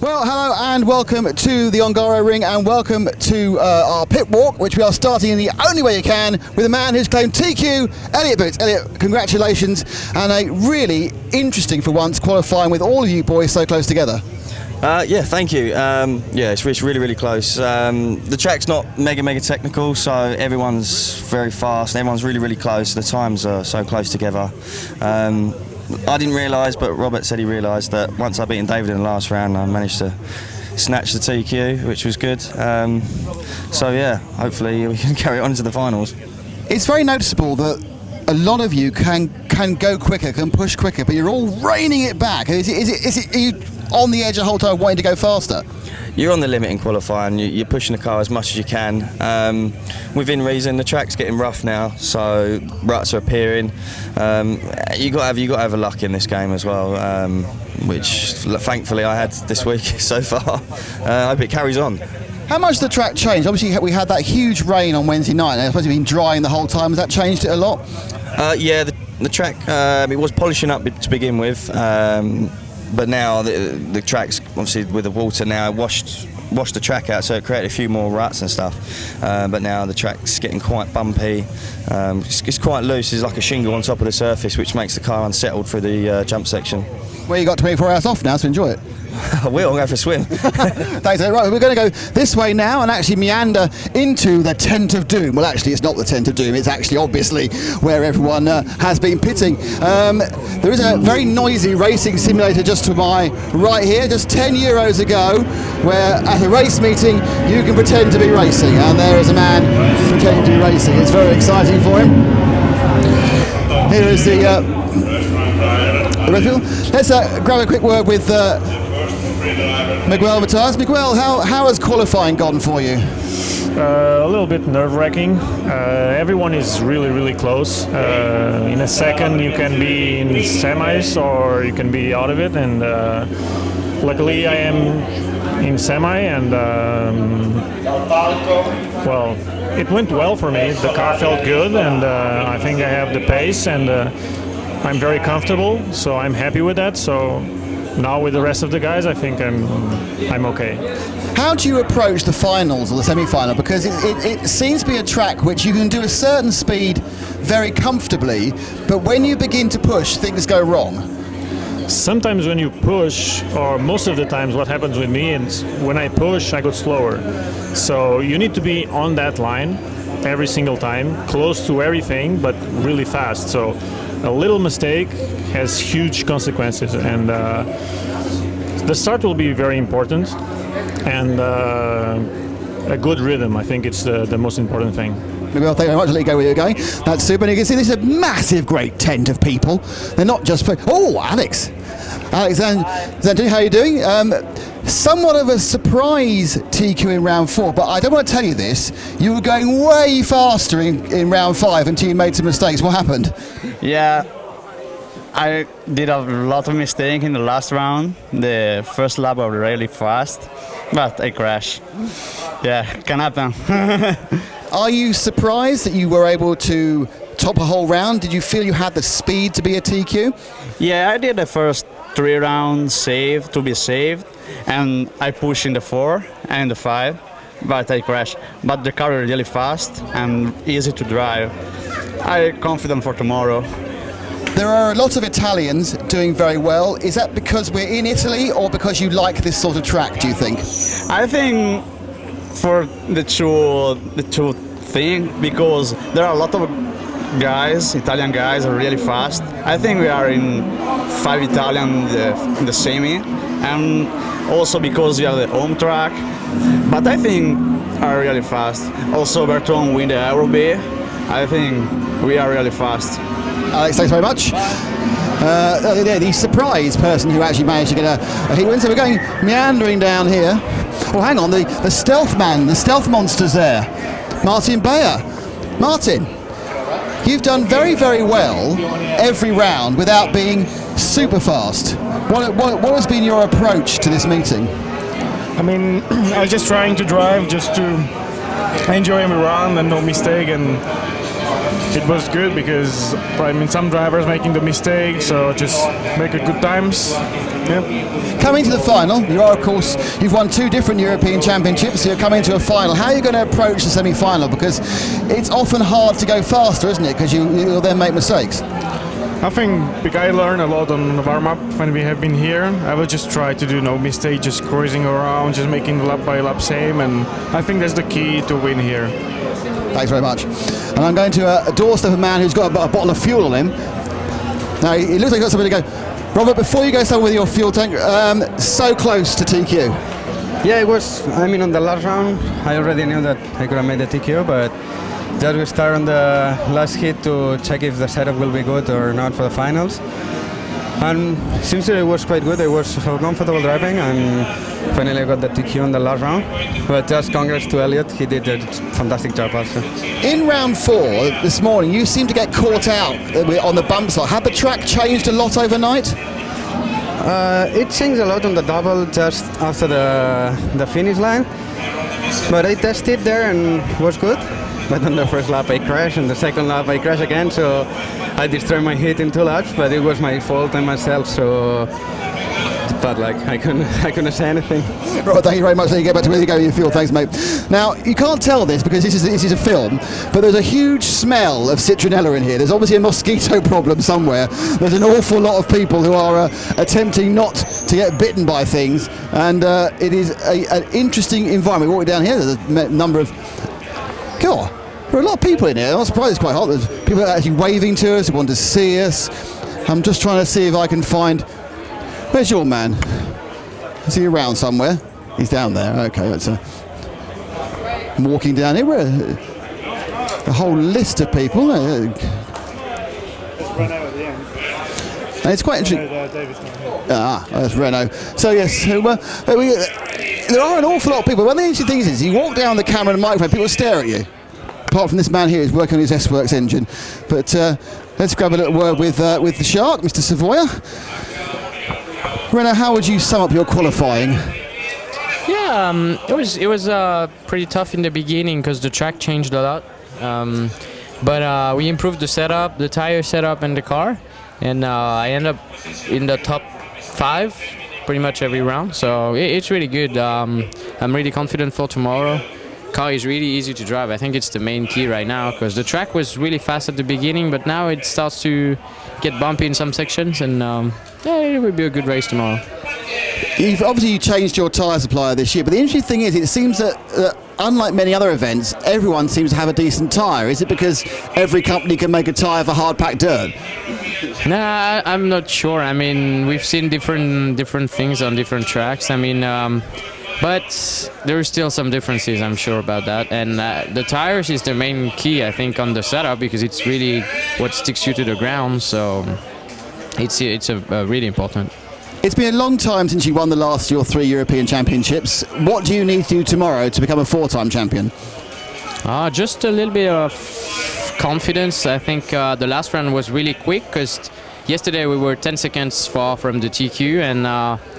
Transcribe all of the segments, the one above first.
Well, hello and welcome to the Ongaro Ring, and welcome to our pit walk, which we are starting in the only way you can with a man who's claimed TQ, Elliot Boots. Elliot, congratulations, and a really interesting for once qualifying with all of you boys so close together. Yeah, thank you. It's really close. The track's not mega technical, so everyone's very fast and everyone's really close. The times are so close together. I didn't realise, but Robert said he realised that once I beaten David in the last round, I managed to snatch the TQ, which was good. So yeah, hopefully we can carry it on to the finals. It's very noticeable that a lot of you can go quicker, can push quicker, but you're all reining it back. Are you on the edge the whole time, wanting to go faster? You're on the limit in qualifying. You're pushing the car as much as you can. Within reason, the track's getting rough now, so ruts are appearing. You got to have a luck in this game as well, which thankfully I had this week so far. I hope it carries on. How much the track changed? Obviously, we had that huge rain on Wednesday night, and it's supposed to be drying the whole time. Has that changed it a lot? Yeah, the track, it was polishing up to begin with. But now the track's obviously with the water now washed the track out, so it created a few more ruts and stuff. But now the track's getting quite bumpy. It's quite loose. There's like a shingle on top of the surface, which makes the car unsettled through the jump section. Well, you got 24 hours off now, so enjoy it. I will. I'll go for a swim. Thanks. Right, we're going to go this way now and actually meander into the Tent of Doom. Well, actually, it's not the Tent of Doom. It's actually obviously where everyone has been pitting. There is a very noisy racing simulator just to my right here, just €10 ago, where at a race meeting you can pretend to be racing, and there is a man pretending to be racing. It's very exciting for him. Here is the let's grab a quick word with Miguel Matthias. Miguel, how has qualifying gone for you? A little bit nerve-wracking. Everyone is really close. In a second you can be in semis or you can be out of it, and luckily I am in semi, and well, it went well for me. The car felt good, and I think I have the pace, and I'm very comfortable, so I'm happy with that. So now with the rest of the guys, I think I'm okay. How do you approach the finals or the semi-final? Because it seems to be a track which you can do a certain speed very comfortably, but when you begin to push, things go wrong. Sometimes when you push, or most of the times what happens with me is when I push, I go slower. So you need to be on that line every single time, close to everything, but really fast. So a little mistake has huge consequences, and the start will be very important, and a good rhythm. I think it's the most important thing. Miguel, thank you very much. I'll let you go where you're going. That's super. And you can see this is a massive, great tent of people. They're not just... Oh, Alex, Zandri, how are you doing? Somewhat of a surprise TQ in round 4, but I don't want to tell you this. You were going way faster in round 5 until you made some mistakes. What happened? Yeah, I did a lot of mistakes in the last round. The first lap was really fast, but I crashed. Yeah, can happen. Are you surprised that you were able to top a whole round? Did you feel you had the speed to be a TQ? Yeah, I did the first 3 rounds to be saved, and I pushed in the 4 and the 5, but I crashed. But the car is really fast and easy to drive. I'm confident for tomorrow. There are a lot of Italians doing very well. Is that because we're in Italy or because you like this sort of track, do you think? I think for the two thing, because there are a lot of guys, Italian guys are really fast. I think we are in 5 Italian in the semi, and also because we have the home track, but I think are really fast. Also Berton win the Euro B. I think we are really fast. Alex, thanks very much. The surprise person who actually managed to get a heat win. So we're going meandering down here. Oh, hang on, the stealth man, the stealth monster's there. Martin Bayer. Martin, you've done very well every round without being super fast. What has been your approach to this meeting? I mean, I was just trying to drive just to enjoy every round and no mistake, and it was good because I mean some drivers making the mistake, so just make a good times. Yeah. Coming to the final, you are, of course, you've won 2 different European Championships, so you're coming to a final. How are you going to approach the semi-final? Because it's often hard to go faster, isn't it? Because you'll then make mistakes. I think I learned a lot on the warm-up when we have been here. I will just try to do no mistake, just cruising around, just making lap by lap same, and I think that's the key to win here. Thanks very much. And I'm going to doorstep a man who's got a bottle of fuel on him. Now, he looks like he's got something to go. Robert, before you go somewhere with your fuel tank, so close to TQ. Yeah, it was, I mean, on the last round, I already knew that I could have made the TQ, but just we start on the last hit to check if the setup will be good or not for the finals. And sincerely, it was quite good. It was so comfortable driving, and finally I got the TQ on the last round. But just congrats to Elliot. He did a fantastic job also. In round 4 this morning, you seemed to get caught out on the bump slot. Had the track changed a lot overnight? It changed a lot on the double just after the finish line. But I tested there and it was good. But on the first lap I crashed, and the second lap I crashed again, so I destroyed my hit in 2 laps, but it was my fault and myself, so but like I couldn't say anything. Right, thank you very much. Then you get back to where you go with your fuel. Thanks, mate. Now, you can't tell this because this is a film, but there's a huge smell of citronella in here. There's obviously a mosquito problem somewhere. There's an awful lot of people who are attempting not to get bitten by things, and it is an interesting environment. Walking down here, there's a number of... God, there are a lot of people in here. I'm surprised it's quite hot. There's people actually waving to us, who want to see us. I'm just trying to see if I can find... Where's your man? Is he around somewhere? He's down there. Okay, that's I'm walking down here. A whole list of people. And it's quite interesting. That's Renault. So yes, there are an awful lot of people. One of the interesting things is you walk down the camera and microphone, people stare at you. Apart from this man here who's working on his S-Works engine. But let's grab a little word with the Shark, Mr. Savoya. Renault, how would you sum up your qualifying? Yeah, it was pretty tough in the beginning because the track changed a lot. But we improved the setup, the tire setup, and the car, and I ended up in the top 5 pretty much every round. So it's really good. I'm really confident for tomorrow. Car is really easy to drive. I think it's the main key right now because the track was really fast at the beginning, but now it starts to get bumpy in some sections, and it will be a good race tomorrow. You changed your tyre supplier this year, but the interesting thing is it seems that unlike many other events, everyone seems to have a decent tyre. Is it because every company can make a tyre for hard-packed dirt? Nah, I'm not sure. I mean, we've seen different things on different tracks. I mean, but there are still some differences, I'm sure about that. And the tires is the main key, I think, on the setup because it's really what sticks you to the ground. So it's really important. It's been a long time since you won your 3 European Championships. What do you need to do tomorrow to become a 4-time champion? Just a little bit of confidence. I think the last run was really quick because yesterday we were 10 seconds far from the TQ, and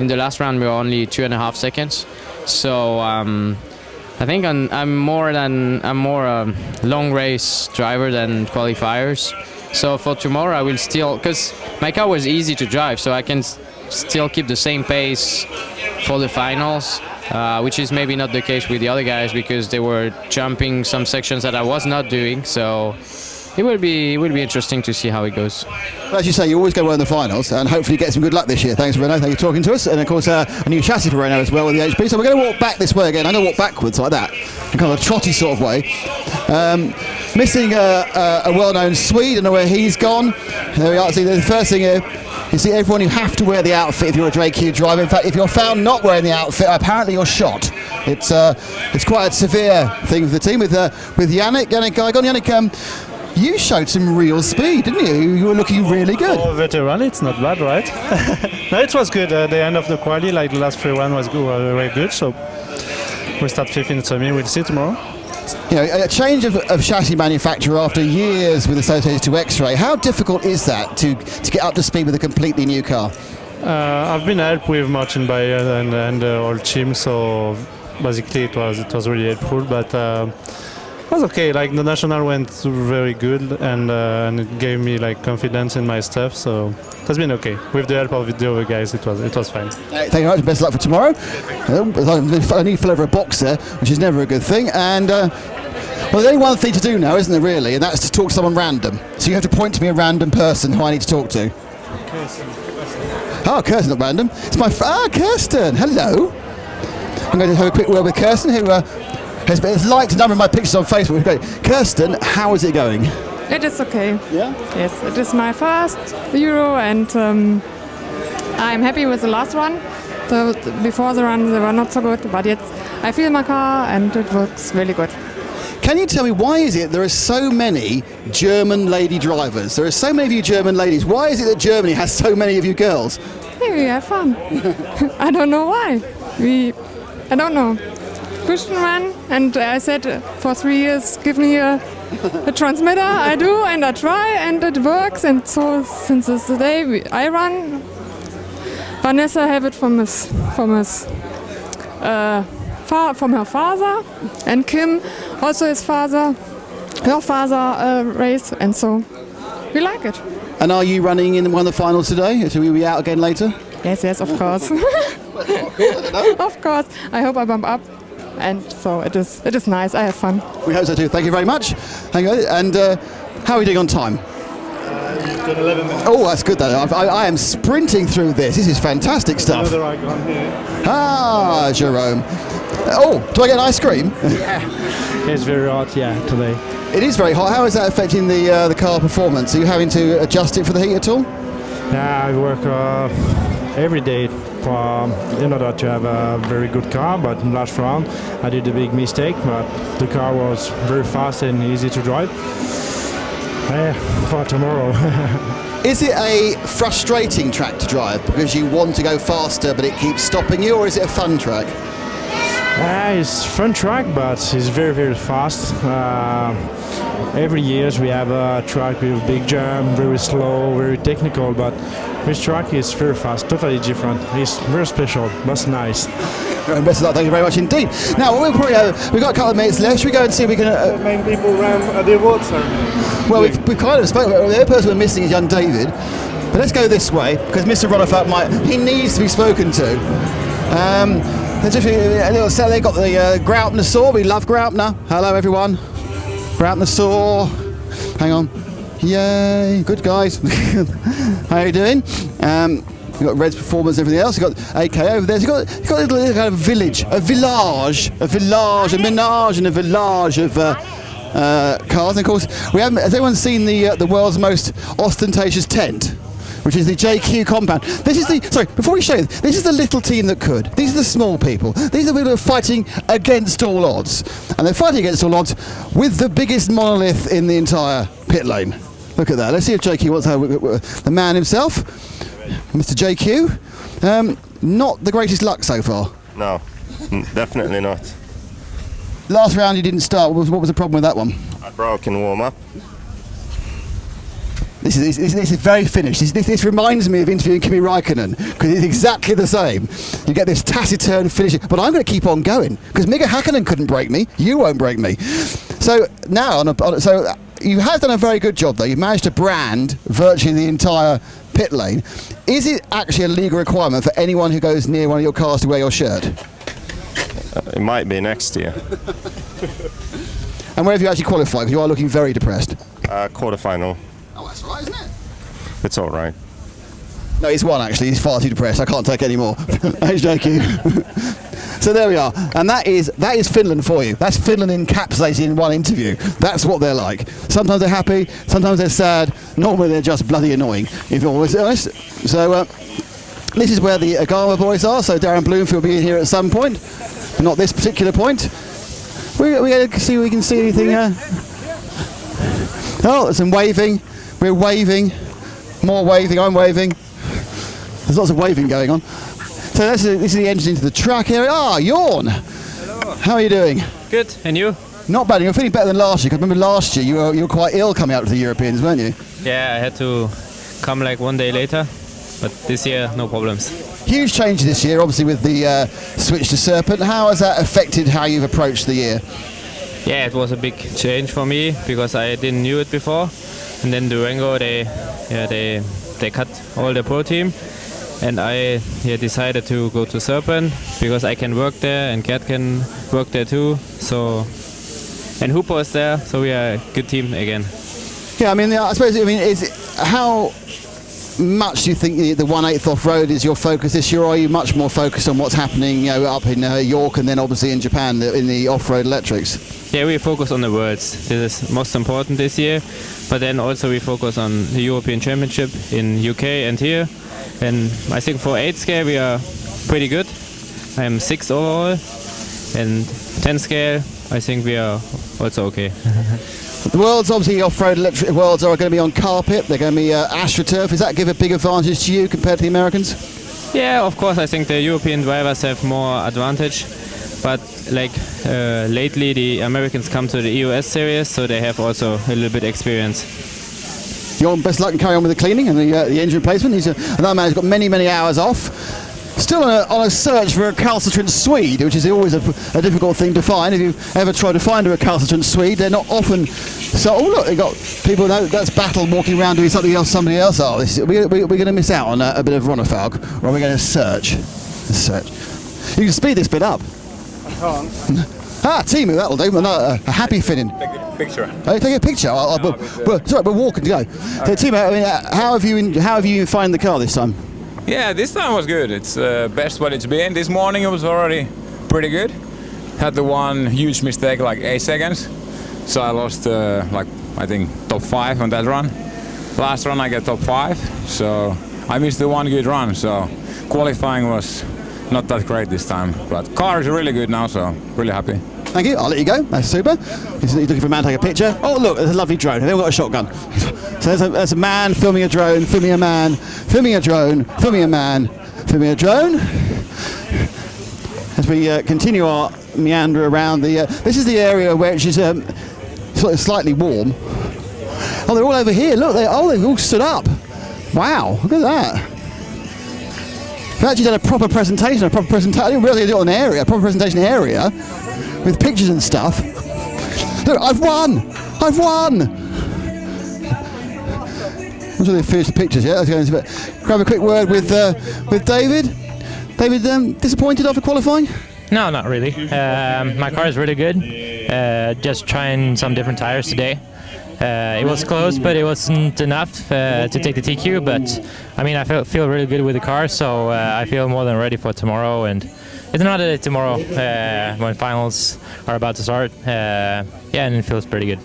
in the last round we were only 2.5 seconds. So I think I'm more a long race driver than qualifiers. So for tomorrow I will still, because my car was easy to drive, so I can still keep the same pace for the finals, which is maybe not the case with the other guys because they were jumping some sections that I was not doing. So it will be interesting to see how it goes. Well, as you say, you always go well in the finals, and hopefully get some good luck this year. Thanks, Renault. Thank you for talking to us, and of course a new chassis for Renault as well with the HP. So we're going to walk back this way again. I'm going to walk backwards like that, in kind of a trotty sort of way. Missing a well-known Swede. I don't know where he's gone. There we are. See, the first thing here. You see, everyone, you have to wear the outfit if you're a JQ driver. In fact, if you're found not wearing the outfit, apparently you're shot. It's quite a severe thing for the team with Yannick. Yannick, you showed some real speed, didn't you? You were looking really good. For a veteran, it's not bad, right? No, it was good. The end of the quali, like the last 3 was good, very good. So we'll start 5th in semi. We'll see tomorrow. You know, a change of chassis manufacturer after years with associated to X-Ray. How difficult is that to get up to speed with a completely new car? I've been helped with Martin Bayer and the whole team, so basically it was really helpful. But was okay. Like the national went very good, and it gave me like confidence in my stuff. So it has been okay. With the help of the other guys, it was fine. Thank you very much. Best of luck for tomorrow. I need to fill over a box there, which is never a good thing. And well, there's only one thing to do now, isn't there, really? And that's to talk to someone random. So you have to point to me a random person who I need to talk to. Oh, Kirsten's not random. It's my Kirsten. Hello. I'm going to have a quick word with Kirsten, who has liked a number of my pictures on Facebook. Great. Kirsten, how is it going? It is okay. Yeah? Yes, it is my first Euro, and I'm happy with the last one. So before the run, they were not so good, but yet I feel my car, and it works really good. Can you tell me why is it there are so many German lady drivers? There are so many of you German ladies. Why is it that Germany has so many of you girls? Maybe we have fun. I don't know why. I don't know. Christian ran, and I said for 3 years, give me a transmitter. I do, and I try, and it works. And so since the day I run, Vanessa have it from her father, and Kim also her father race, and so we like it. And are you running in one of the finals today? So will we be out again later? Yes, of course. Of course. I hope I bump up, and so it is nice. I have fun. We hope so too. Thank you very much. Thank you. And how are we doing on time? You've done 11 minutes. Oh, that's good. I am sprinting through this. This is fantastic stuff. Another icon here. Ah, Jerome. Oh, do I get an ice cream? It's very hot, today. It is very hot. How is that affecting the car performance? Are you having to adjust it for the heat at all? Yeah, I work every day in order to have a very good car, but in last round I did a big mistake, but the car was very fast and easy to drive. For tomorrow. Is it a frustrating track to drive because you want to go faster but it keeps stopping you, or is it a fun track? It's a fun track, but it's very, very fast. Every year we have a track with big jump, very slow, very technical, but this track is very fast, totally different. It's very special, but nice. Best of luck, thank you very much indeed. Now, we've got a couple of minutes left. Should we go and see if we can... Main people around the award ceremony. Well, we've kind of spoken about it. The other person we're missing is young David. But let's go this way, because Mr. Rodifat he needs to be spoken to. So they've got the Groutner. We love Groutner. Hello, everyone. Groutner. Hang on. Yay. Good, guys. How are you doing? You've got Red's performance and everything else. You've got AK over there. You've got a little kind of village, a menage and a village of cars. And of course, has anyone seen the world's most ostentatious tent, which is the JQ compound? Before we show you, this is the little team that could. These are the small people. These are the people who are fighting against all odds. And they're fighting against all odds with the biggest monolith in the entire pit lane. Look at that. Let's see if JQ wants the man himself, Mr. JQ. Not the greatest luck so far. No, definitely not. Last round you didn't start. What was the problem with that one? I broke in warm-up. This is very finished. This reminds me of interviewing Kimi Räikkönen, because it's exactly the same. You get this taciturn finishing, but I'm going to keep on going because Mika Häkkinen couldn't break me. You won't break me. So now, so you have done a very good job though. You've managed to brand virtually the entire pit lane. Is it actually a legal requirement for anyone who goes near one of your cars to wear your shirt? It might be next year. And where have you actually qualified? Because you are looking very depressed. Quarterfinal. Oh, that's right, isn't it? It's all right. No, he's won actually. He's far too depressed. I can't take any more. Thanks, JQ. So there we are, and that is Finland for you. That's Finland encapsulated in one interview. That's what they're like. Sometimes they're happy, sometimes they're sad. Normally they're just bloody annoying, if you're always honest. So this is where the Agama boys are. So Darren Bloomfield will be in here at some point, but not this particular point. We're going to see if we can see anything. Oh, there's some waving. We're waving. More waving. I'm waving. There's lots of waving going on. So this is the entrance into the track area. Ah, Jorn. Hello. How are you doing? Good. And you? Not bad. You're feeling better than last year. Because remember last year you were quite ill coming out to the Europeans, weren't you? Yeah, I had to come like one day later. But this year, no problems. Huge change this year, obviously with the switch to Serpent. How has that affected how you've approached the year? Yeah, it was a big change for me because I didn't knew it before. And then Durango, they cut all the pro team. And I decided to go to Serpent because I can work there and Gerd can work there too. So, and Hooper is there, so we are a good team again. Yeah, I mean, I suppose, how much do you think the 1/8 off-road is your focus this year, or are you much more focused on what's happening up in York and then obviously in Japan in the off-road electrics? Yeah, we focus on the Worlds. This is most important this year. But then also we focus on the European Championship in UK and here. And I think for 8 scale we are pretty good. I'm 6th overall. And 10 scale, I think we are also okay. The Worlds, obviously, off-road electric Worlds are going to be on carpet. They're going to be AstroTurf. Does that give a big advantage to you compared to the Americans? Yeah, of course. I think the European drivers have more advantage. But like lately, the Americans come to the EOS series, so they have also a little bit experience. Jon, best luck and carry on with the cleaning and the engine replacement. He's another man who's got many, many hours off. Still on a search for a recalcitrant Swede, which is always a difficult thing to find. If you've ever tried to find a recalcitrant Swede, they're not often. So, oh look, they've got people. That's Battle walking around doing something else. Somebody else. Oh, we're going to miss out on a bit of Ronafalk, or are we going to search? You can speed this bit up. I can't. Timu, that'll do. A happy fitting. Take a picture. Oh, take a picture. Sorry, we're walking to go. So, Timu, how have you found the car this time? Yeah, this time was good. It's best what it's been. This morning it was already pretty good. Had the one huge mistake, like 8 seconds. So I lost, I think, top 5 on that run. Last run I got top 5. So I missed the one good run. So qualifying was not that great this time. But car is really good now, so really happy. Thank you. I'll let you go. That's super. He's looking for a man to take a picture. Oh, look, there's a lovely drone. They've all got a shotgun. So there's a man filming a drone, filming a man, filming a drone, filming a man, filming a drone. As we continue our meander around this is the area where it's slightly warm. Oh, they're all over here. Look, they've all stood up. Wow, look at that. They've actually done a proper presentation. I didn't really do it on an area, a proper presentation area with pictures and stuff. Look, I've won! I've won! I'm sure they've finished the pictures yet. Let's go into it. Grab a quick word with David. David, disappointed after qualifying? No, not really. My car is really good. Just trying some different tires today. It was close, but it wasn't enough to take the TQ. But I mean, I feel really good with the car, so I feel more than ready for tomorrow. And it's another day tomorrow when finals are about to start. And it feels pretty good.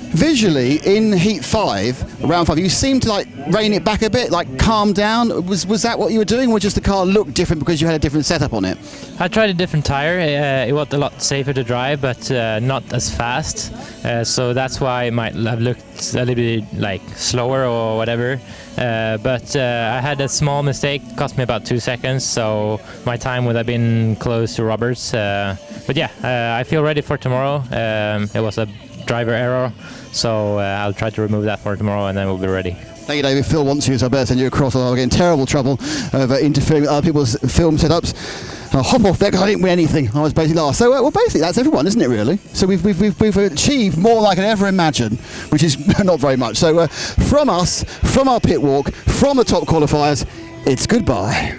Visually, in Heat 5, round 5, you seemed to rein it back a bit, calm down. Was that what you were doing, or just the car looked different because you had a different setup on it? I tried a different tire. It was a lot safer to drive, but not as fast. So that's why it might have looked a little bit slower or whatever. But I had a small mistake, cost me about 2 seconds, so my time would have been close to Robert's. But yeah, I feel ready for tomorrow. It was a driver error, so I'll try to remove that for tomorrow, and then we'll be ready. Thank you, David. Phil wants you, so I better send you across. I'll get in terrible trouble over interfering with other people's film setups. I'll hop off there because I didn't win anything. I was basically last. So, basically, that's everyone, isn't it, really? So we've achieved more than I could ever imagine, which is not very much. So from us, from our pit walk, from the top qualifiers, it's goodbye.